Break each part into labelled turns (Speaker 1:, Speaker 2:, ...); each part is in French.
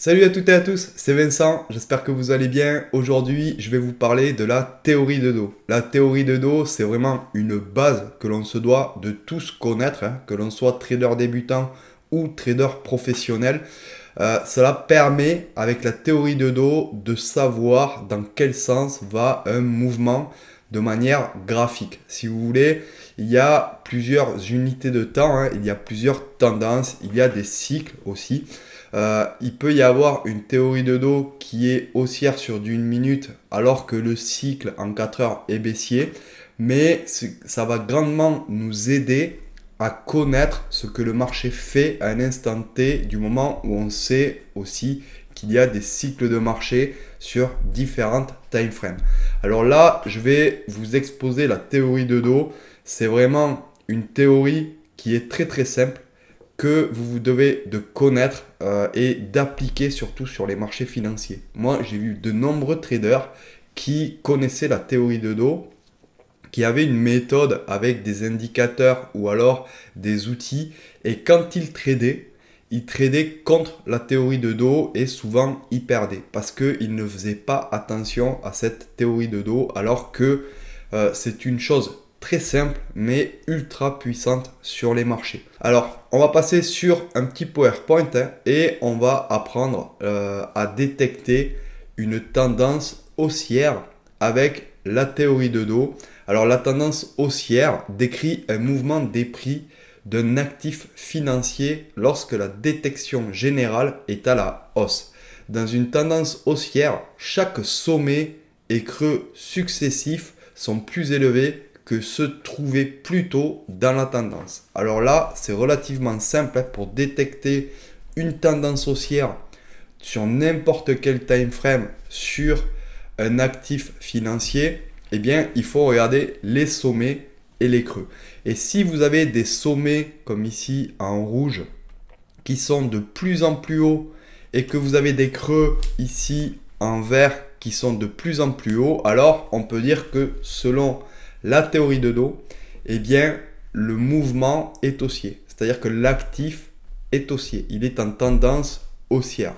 Speaker 1: Salut à toutes et à tous, c'est Vincent, j'espère que vous allez bien. Aujourd'hui, je vais vous parler de la théorie de dos. La théorie de dos, c'est vraiment une base que l'on se doit de tous connaître, que l'on soit trader débutant ou trader professionnel. Cela permet, avec la théorie de dos, de savoir dans quel sens va un mouvement de manière graphique. Si vous voulez, il y a plusieurs unités de temps, il y a plusieurs tendances, il y a des cycles aussi. Il peut y avoir une théorie de dos qui est haussière sur du 1 minute alors que le cycle en 4 heures est baissier. Mais ça va grandement nous aider à connaître ce que le marché fait à un instant T du moment où on sait aussi qu'il y a des cycles de marché sur différentes time frames. Alors là, je vais vous exposer la théorie de dos. C'est vraiment une théorie qui est très simple que vous devez de connaître et d'appliquer surtout sur les marchés financiers. Moi, j'ai vu de nombreux traders qui connaissaient la théorie de dos, qui avaient une méthode avec des indicateurs ou alors des outils. Et quand ils tradaient contre la théorie de dos et souvent ils perdaient parce qu'ils ne faisaient pas attention à cette théorie de dos alors que c'est une chose très simple mais ultra puissante sur les marchés. Alors on va passer sur un petit PowerPoint et on va apprendre à détecter une tendance haussière avec la théorie de dos. Alors la tendance haussière décrit un mouvement des prix d'un actif financier lorsque la détection générale est à la hausse. Dans une tendance haussière, chaque sommet et creux successifs sont plus élevés que ceux trouvés plus tôt dans la tendance. Alors là, c'est relativement simple pour détecter une tendance haussière sur n'importe quel time frame sur un actif financier. Eh bien, il faut regarder les sommets et les creux. Et si vous avez des sommets comme ici en rouge qui sont de plus en plus hauts et que vous avez des creux ici en vert qui sont de plus en plus hauts, alors on peut dire que selon la théorie de dos, eh bien, le mouvement est haussier. C'est-à-dire que l'actif est haussier. Il est en tendance haussière.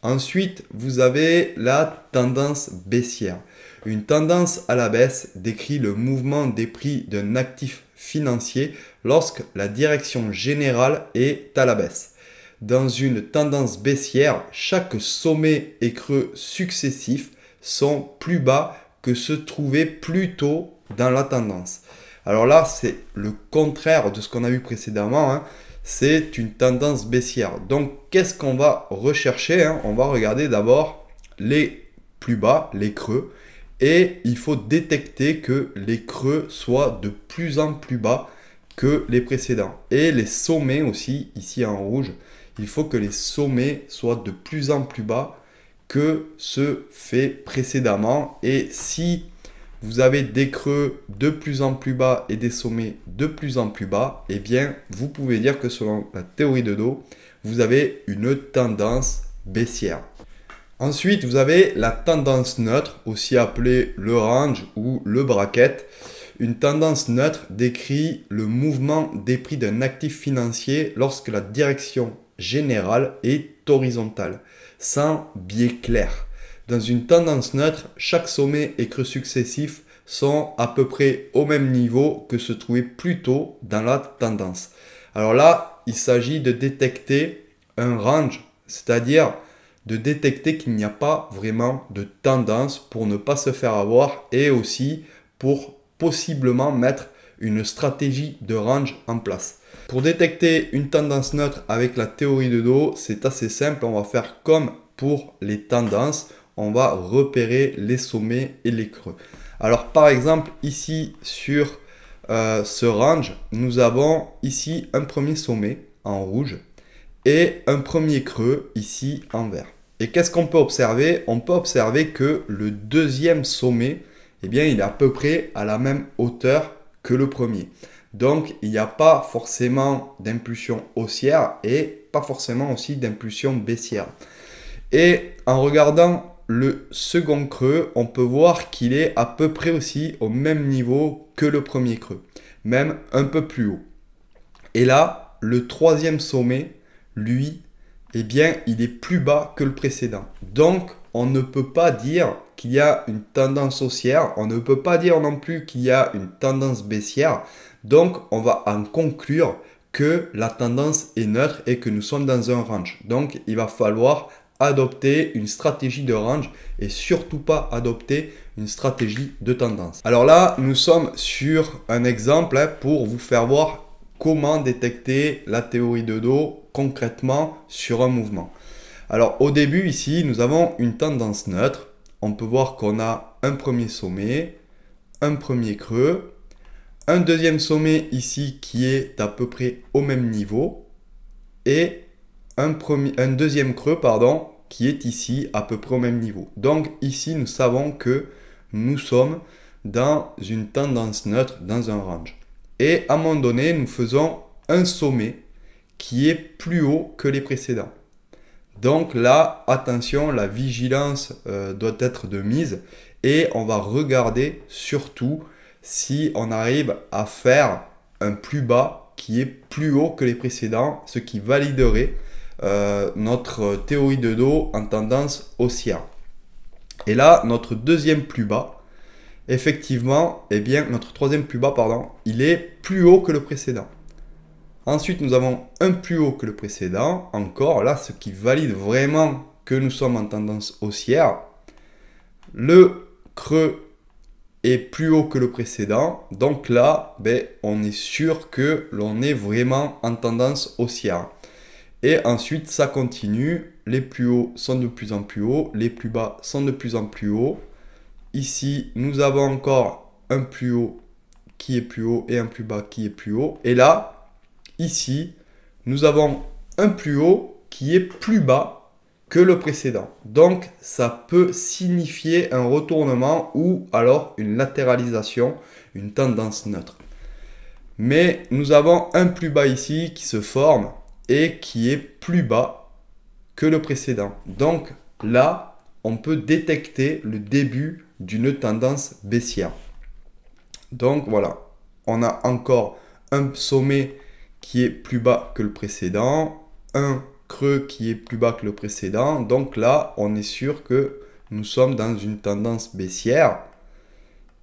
Speaker 1: Ensuite, vous avez la tendance baissière. Une tendance à la baisse décrit le mouvement des prix d'un actif financier lorsque la direction générale est à la baisse. Dans une tendance baissière, chaque sommet et creux successifs sont plus bas que ceux trouvés plus tôt dans la tendance. Alors là, c'est le contraire de ce qu'on a vu précédemment. C'est une tendance baissière. Donc, qu'est-ce qu'on va rechercher? On va regarder d'abord les plus bas, les creux. Et il faut détecter que les creux soient de plus en plus bas que les précédents. Et les sommets aussi, ici en rouge, il faut que les sommets soient de plus en plus bas que ceux faits précédemment. Et si vous avez des creux de plus en plus bas et des sommets de plus en plus bas, eh bien, vous pouvez dire que selon la théorie de dos, vous avez une tendance baissière. Ensuite, vous avez la tendance neutre, aussi appelée le range ou le bracket. Une tendance neutre décrit le mouvement des prix d'un actif financier lorsque la direction générale est horizontale, sans biais clair. Dans une tendance neutre, chaque sommet et creux successifs sont à peu près au même niveau que se trouvait plus tôt dans la tendance. Alors là, il s'agit de détecter un range, c'est-à-dire de détecter qu'il n'y a pas vraiment de tendance pour ne pas se faire avoir et aussi pour possiblement mettre une stratégie de range en place. Pour détecter une tendance neutre avec la théorie de dos, c'est assez simple. On va faire comme pour les tendances. On va repérer les sommets et les creux. Alors par exemple, ici sur ce range, nous avons ici un premier sommet en rouge et un premier creux ici en vert. Et qu'est-ce qu'on peut observer? On peut observer que le deuxième sommet, eh bien, il est à peu près à la même hauteur que le premier. Donc, il n'y a pas forcément d'impulsion haussière et pas forcément aussi d'impulsion baissière. Et en regardant le second creux, on peut voir qu'il est à peu près aussi au même niveau que le premier creux, même un peu plus haut. Et là, le troisième sommet, lui, eh bien, il est plus bas que le précédent. Donc, on ne peut pas dire qu'il y a une tendance haussière, on ne peut pas dire non plus qu'il y a une tendance baissière. Donc, on va en conclure que la tendance est neutre et que nous sommes dans un range. Donc, il va falloir adopter une stratégie de range et surtout pas adopter une stratégie de tendance. Alors là, nous sommes sur un exemple pour vous faire voir comment détecter la théorie de dos concrètement sur un mouvement. Alors au début ici, nous avons une tendance neutre. On peut voir qu'on a un premier sommet, un premier creux, un deuxième sommet ici qui est à peu près au même niveau et un deuxième creux qui est ici à peu près au même niveau. Donc ici, nous savons que nous sommes dans une tendance neutre, dans un range. Et à un moment donné, nous faisons un sommet qui est plus haut que les précédents. Donc là, attention, la vigilance doit être de mise et on va regarder surtout si on arrive à faire un plus bas qui est plus haut que les précédents, ce qui validerait notre théorie de dos en tendance haussière. Et là, notre deuxième plus bas, effectivement, eh bien, notre troisième plus bas, pardon, il est plus haut que le précédent. Ensuite, nous avons un plus haut que le précédent, encore là, ce qui valide vraiment que nous sommes en tendance haussière. Le creux est plus haut que le précédent, donc là, ben, on est sûr que l'on est vraiment en tendance haussière. Et ensuite, ça continue, les plus hauts sont de plus en plus hauts, les plus bas sont de plus en plus hauts. Ici, nous avons encore un plus haut qui est plus haut et un plus bas qui est plus haut. Et là, ici, nous avons un plus haut qui est plus bas que le précédent. Donc, ça peut signifier un retournement ou alors une latéralisation, une tendance neutre. Mais nous avons un plus bas ici qui se forme et qui est plus bas que le précédent. Donc là, on peut détecter le début d'une tendance baissière. Donc voilà, on a encore un sommet qui est plus bas que le précédent, un creux qui est plus bas que le précédent. Donc là, on est sûr que nous sommes dans une tendance baissière.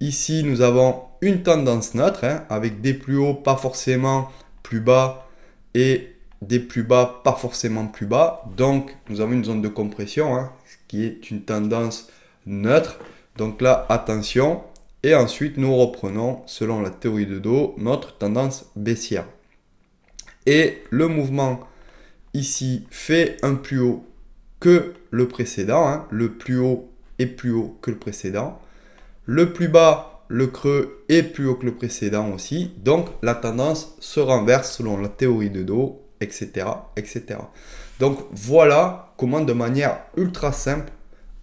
Speaker 1: Ici, nous avons une tendance neutre avec des plus hauts pas forcément plus bas et des plus bas pas forcément plus bas. Donc, nous avons une zone de compression qui est une tendance neutre. Donc là, attention. Et ensuite, nous reprenons, selon la théorie de dos, notre tendance baissière. Et le mouvement ici fait un plus haut que le précédent. Le plus haut est plus haut que le précédent. Le plus bas, le creux, est plus haut que le précédent aussi. Donc, la tendance se renverse selon la théorie de dos, etc., etc. Donc, voilà comment de manière ultra simple,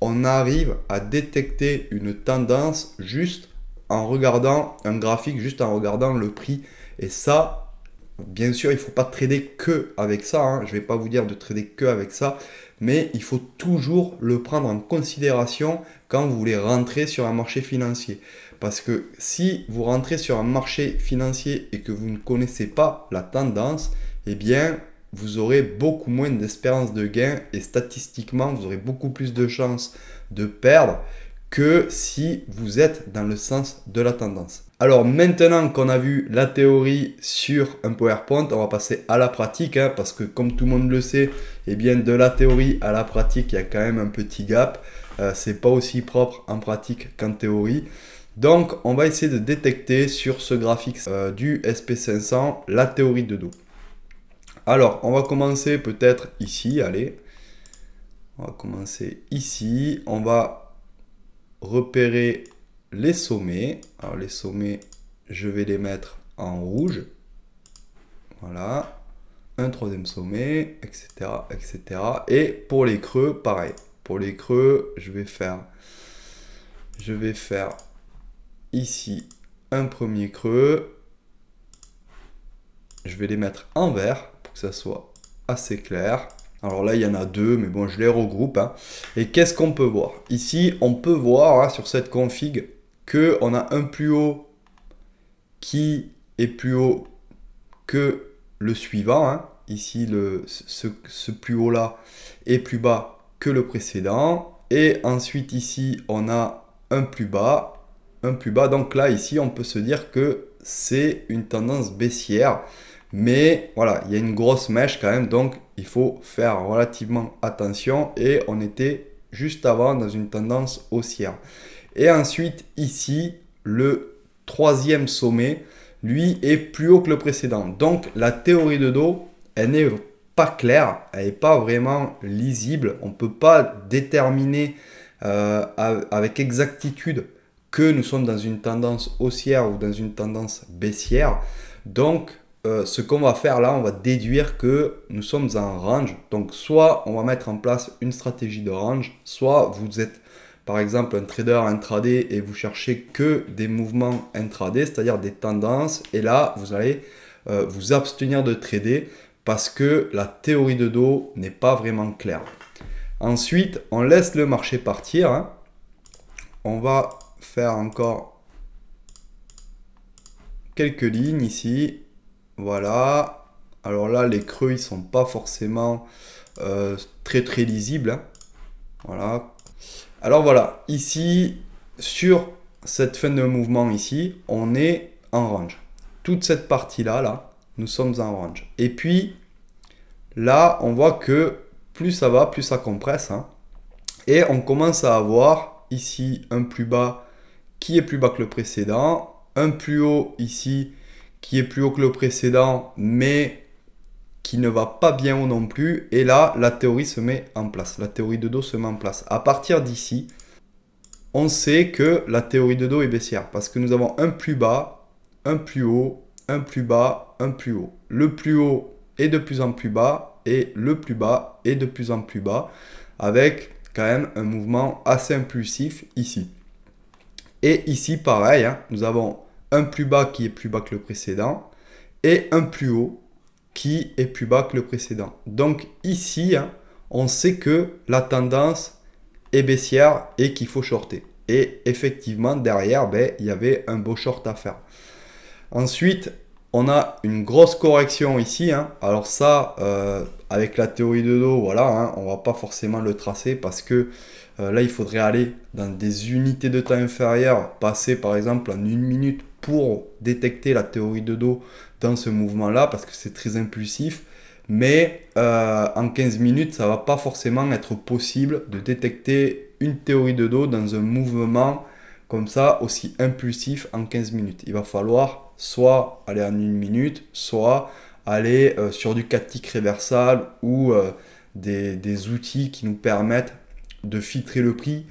Speaker 1: on arrive à détecter une tendance juste en regardant un graphique, juste en regardant le prix. Et ça, bien sûr, il ne faut pas trader que avec ça. Je ne vais pas vous dire de trader que avec ça. Mais il faut toujours le prendre en considération quand vous voulez rentrer sur un marché financier. Parce que si vous rentrez sur un marché financier et que vous ne connaissez pas la tendance, eh bien, vous aurez beaucoup moins d'espérance de gain et statistiquement, vous aurez beaucoup plus de chances de perdre que si vous êtes dans le sens de la tendance. Alors maintenant qu'on a vu la théorie sur un PowerPoint, on va passer à la pratique parce que comme tout le monde le sait, eh bien de la théorie à la pratique, il y a quand même un petit gap. C'est pas aussi propre en pratique qu'en théorie. Donc on va essayer de détecter sur ce graphique du SP500 la théorie de dos. Alors on va commencer peut-être ici, allez. On va commencer ici, on va repérer les sommets. Alors les sommets, je vais les mettre en rouge. Voilà. Un troisième sommet, etc., etc. Et pour les creux, pareil. Pour les creux, je vais faire ici un premier creux. Je vais les mettre en vert pour que ça soit assez clair. Alors là, il y en a deux, mais bon, je les regroupe. Et qu'est-ce qu'on peut voir? Ici, on peut voir sur cette config qu'on a un plus haut qui est plus haut que le suivant. ici ce plus haut là est plus bas que le précédent. Et ensuite ici, on a un plus bas, un plus bas. Donc là, ici, on peut se dire que c'est une tendance baissière. Mais voilà, il y a une grosse mèche quand même, donc il faut faire relativement attention. Et on était juste avant dans une tendance haussière. Et ensuite, ici, le troisième sommet, lui, est plus haut que le précédent. Donc la théorie de dos, elle n'est pas claire, elle n'est pas vraiment lisible. On ne peut pas déterminer avec exactitude que nous sommes dans une tendance haussière ou dans une tendance baissière. Donc, ce qu'on va faire là, on va déduire que nous sommes en range. Donc, soit on va mettre en place une stratégie de range, soit vous êtes par exemple un trader intraday et vous cherchez que des mouvements intraday, c'est-à-dire des tendances. Et là, vous allez vous abstenir de trader parce que la théorie de dos n'est pas vraiment claire. Ensuite, on laisse le marché partir. Hein. On va faire encore quelques lignes ici. Voilà. Alors là, les creux, ils sont pas forcément très lisibles. Hein. Voilà. Alors voilà, ici, sur cette fin de mouvement ici, on est en range. Toute cette partie-là, là, nous sommes en range. Et puis, là, on voit que plus ça va, plus ça compresse. Hein. Et on commence à avoir ici un plus bas qui est plus bas que le précédent. Un plus haut ici qui est plus haut que le précédent, mais qui ne va pas bien haut non plus. Et là, la théorie se met en place. La théorie de dos se met en place. À partir d'ici, on sait que la théorie de dos est baissière parce que nous avons un plus bas, un plus haut, un plus bas, un plus haut. Le plus haut est de plus en plus bas et le plus bas est de plus en plus bas avec quand même un mouvement assez impulsif ici. Et ici, pareil, hein, nous avons un plus bas qui est plus bas que le précédent et un plus haut qui est plus bas que le précédent. Donc ici, hein, on sait que la tendance est baissière et qu'il faut shorter. Et effectivement, derrière, il y avait un beau short à faire. Ensuite, on a une grosse correction ici. Hein. Alors ça, avec la théorie de dos, voilà, hein, on ne va pas forcément le tracer parce que là, il faudrait aller dans des unités de temps inférieures, passer par exemple en 1 minute pour détecter la théorie de dos dans ce mouvement-là parce que c'est très impulsif. Mais en 15 minutes, ça ne va pas forcément être possible de détecter une théorie de dos dans un mouvement comme ça aussi impulsif en 15 minutes. Il va falloir soit aller en 1 minute, soit aller sur du 4 ticks réversal ou des outils qui nous permettent de filtrer le prix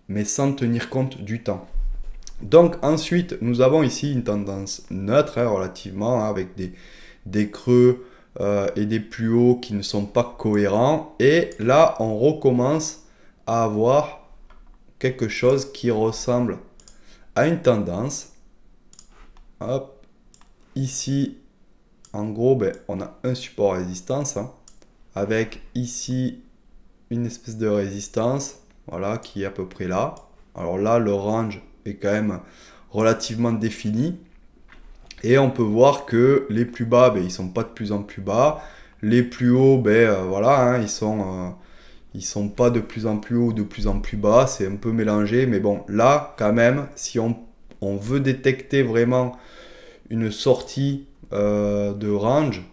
Speaker 1: mais sans tenir compte du temps. Donc ensuite, nous avons ici une tendance neutre hein, relativement hein, avec des creux et des plus hauts qui ne sont pas cohérents. Et là, on recommence à avoir quelque chose qui ressemble à une tendance. Hop. Ici, en gros, on a un support résistance hein, avec ici une espèce de résistance voilà, qui est à peu près là. Alors là, le range est quand même relativement défini. Et on peut voir que les plus bas, ils ne sont pas de plus en plus bas. Les plus hauts, voilà, hein, ils sont pas de plus en plus haut ou de plus en plus bas. C'est un peu mélangé. Mais bon, là, quand même, si on veut détecter vraiment une sortie de range,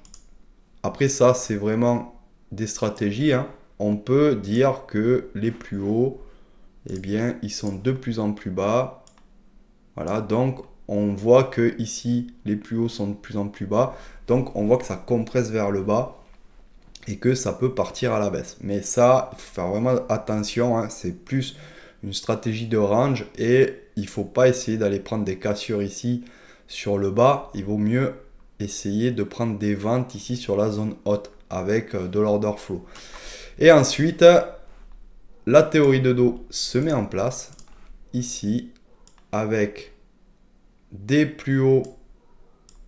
Speaker 1: après ça, c'est vraiment des stratégies. Hein. On peut dire que les plus hauts, eh bien, ils sont de plus en plus bas. Voilà, donc on voit que ici les plus hauts sont de plus en plus bas, donc on voit que ça compresse vers le bas et que ça peut partir à la baisse. Mais ça, il faut faire vraiment attention, hein, c'est plus une stratégie de range et il ne faut pas essayer d'aller prendre des cassures ici sur le bas. Il vaut mieux essayer de prendre des ventes ici sur la zone haute avec de l'order flow. Et ensuite, la théorie de dos se met en place ici avec des plus hauts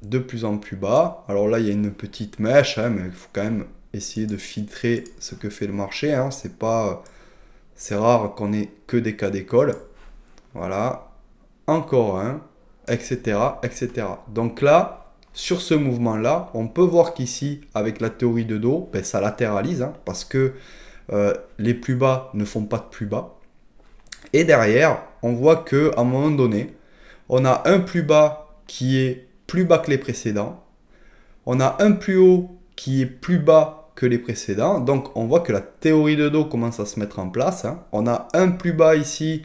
Speaker 1: de plus en plus bas. Alors là, il y a une petite mèche, hein, mais il faut quand même essayer de filtrer ce que fait le marché. Hein. C'est rare qu'on ait que des cas d'école. Voilà. Encore un, etc., etc. Donc là, sur ce mouvement-là, on peut voir qu'ici, avec la théorie de dos, ben, ça latéralise hein, parce que les plus bas ne font pas de plus bas. Et derrière, on voit qu'à un moment donné, on a un plus bas qui est plus bas que les précédents. On a un plus haut qui est plus bas que les précédents. Donc, on voit que la théorie de dos commence à se mettre en place. Hein. On a un plus bas ici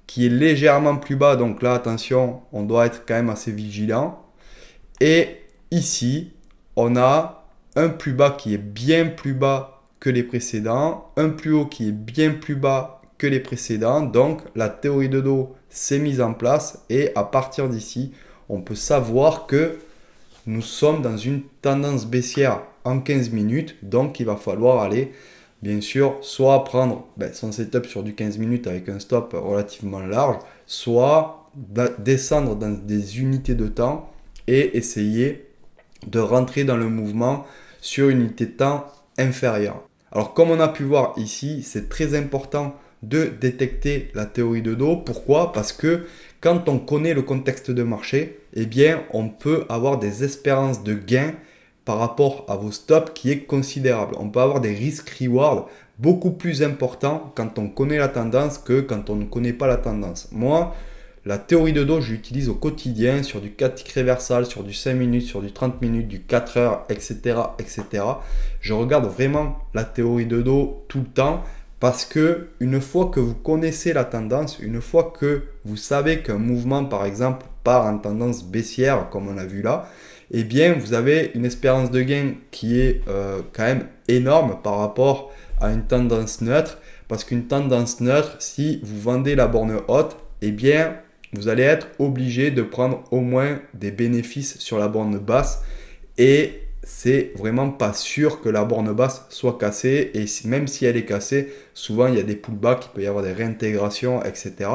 Speaker 1: qui est légèrement plus bas. Donc là, attention, on doit être quand même assez vigilant. Et ici, on a un plus bas qui est bien plus bas que les précédents. Un plus haut qui est bien plus bas que les précédents. Donc, la théorie de dos s'est mise en place. Et à partir d'ici, on peut savoir que nous sommes dans une tendance baissière en 15 minutes. Donc, il va falloir aller, bien sûr, soit prendre son setup sur du 15 minutes avec un stop relativement large, soit descendre dans des unités de temps et essayer de rentrer dans le mouvement sur une unité de temps inférieure. Alors, comme on a pu voir ici, c'est très important de détecter la théorie de dos. Pourquoi? Parce que quand on connaît le contexte de marché, eh bien, on peut avoir des espérances de gain par rapport à vos stops qui est considérable. On peut avoir des risques-reward beaucoup plus importants quand on connaît la tendance que quand on ne connaît pas la tendance. Moi, la théorie de dos, je l'utilise au quotidien sur du 4 tick reversal, sur du 5 minutes, sur du 30 minutes, du 4 heures, etc., etc. Je regarde vraiment la théorie de dos tout le temps. Parce que une fois que vous connaissez la tendance, une fois que vous savez qu'un mouvement, par exemple, part en tendance baissière, comme on a vu là, eh bien, vous avez une espérance de gain qui est quand même énorme par rapport à une tendance neutre. Parce qu'une tendance neutre, si vous vendez la borne haute, eh bien, vous allez être obligé de prendre au moins des bénéfices sur la borne basse. Et c'est vraiment pas sûr que la borne basse soit cassée, et même si elle est cassée, souvent il y a des pullbacks, il peut y avoir des réintégrations, etc.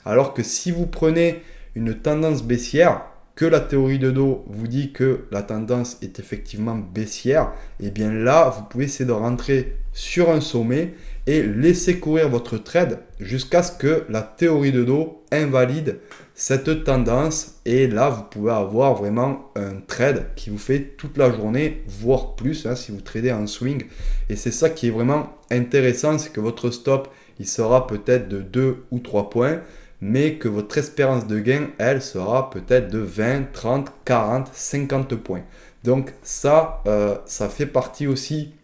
Speaker 1: Alors que si vous prenez une tendance baissière, que la théorie de dos vous dit que la tendance est effectivement baissière, et bien là, vous pouvez essayer de rentrer sur un sommet et laisser courir votre trade jusqu'à ce que la théorie de dos invalide cette tendance. Et là, vous pouvez avoir vraiment un trade qui vous fait toute la journée, voire plus, hein, si vous tradez en swing. Et c'est ça qui est vraiment intéressant, c'est que votre stop, il sera peut-être de 2 ou 3 points, mais que votre espérance de gain, elle, sera peut-être de 20, 30, 40, 50 points. Donc ça, ça fait partie aussi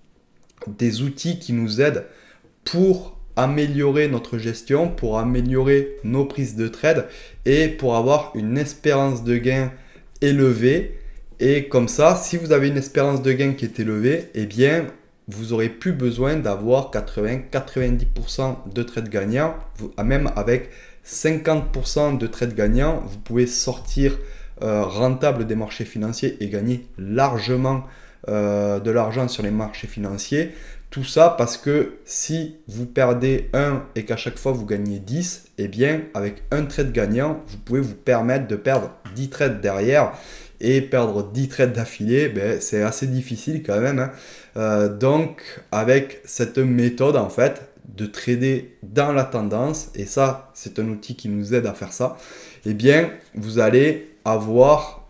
Speaker 1: des outils qui nous aident pour améliorer notre gestion, pour améliorer nos prises de trade et pour avoir une espérance de gain élevée. Et comme ça, si vous avez une espérance de gain qui est élevée, eh bien, vous n'aurez plus besoin d'avoir 80-90% de trades gagnants. Même avec 50% de trades gagnants, vous pouvez sortir rentable des marchés financiers et gagner largement de l'argent sur les marchés financiers. Tout ça parce que si vous perdez 1 et qu'à chaque fois vous gagnez 10, eh bien avec un trade gagnant, vous pouvez vous permettre de perdre 10 trades derrière. Et perdre 10 trades d'affilée, ben, c'est assez difficile quand même. Hein. Donc avec cette méthode en fait de trader dans la tendance, et ça c'est un outil qui nous aide à faire ça, eh bien vous allez avoir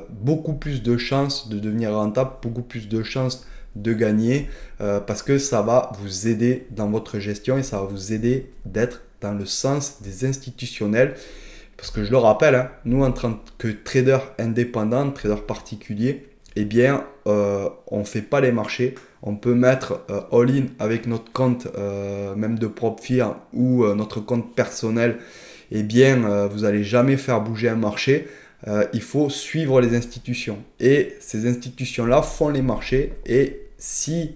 Speaker 1: beaucoup plus de chances de devenir rentable, beaucoup plus de chances de gagner parce que ça va vous aider dans votre gestion et ça va vous aider d'être dans le sens des institutionnels. Parce que je le rappelle, hein, nous en tant que traders indépendants, traders particuliers, eh bien, on ne fait pas les marchés. On peut mettre all-in avec notre compte, même de PropFear ou notre compte personnel. Eh bien, vous n'allez jamais faire bouger un marché. Il faut suivre les institutions. Et ces institutions-là font les marchés. Et si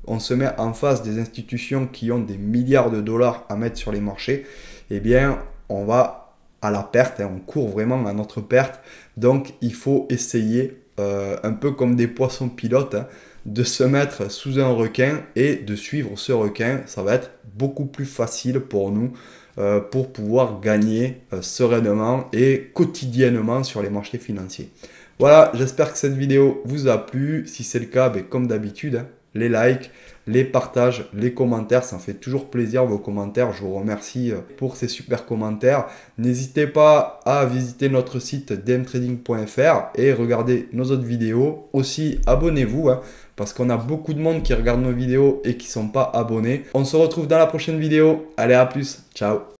Speaker 1: on se met en face des institutions qui ont des milliards de dollars à mettre sur les marchés, eh bien, on va à la perte, hein, on court vraiment à notre perte. Donc, il faut essayer, un peu comme des poissons pilotes, hein, de se mettre sous un requin et de suivre ce requin. Ça va être beaucoup plus facile pour nous pour pouvoir gagner sereinement et quotidiennement sur les marchés financiers. Voilà, j'espère que cette vidéo vous a plu. Si c'est le cas, ben, comme d'habitude, hein, les likes, les partages, les commentaires. Ça me fait toujours plaisir vos commentaires. Je vous remercie pour ces super commentaires. N'hésitez pas à visiter notre site dmtrading.fr et regarder nos autres vidéos. Aussi, abonnez-vous parce qu'on a beaucoup de monde qui regarde nos vidéos et qui ne sont pas abonnés. On se retrouve dans la prochaine vidéo. Allez, à plus. Ciao.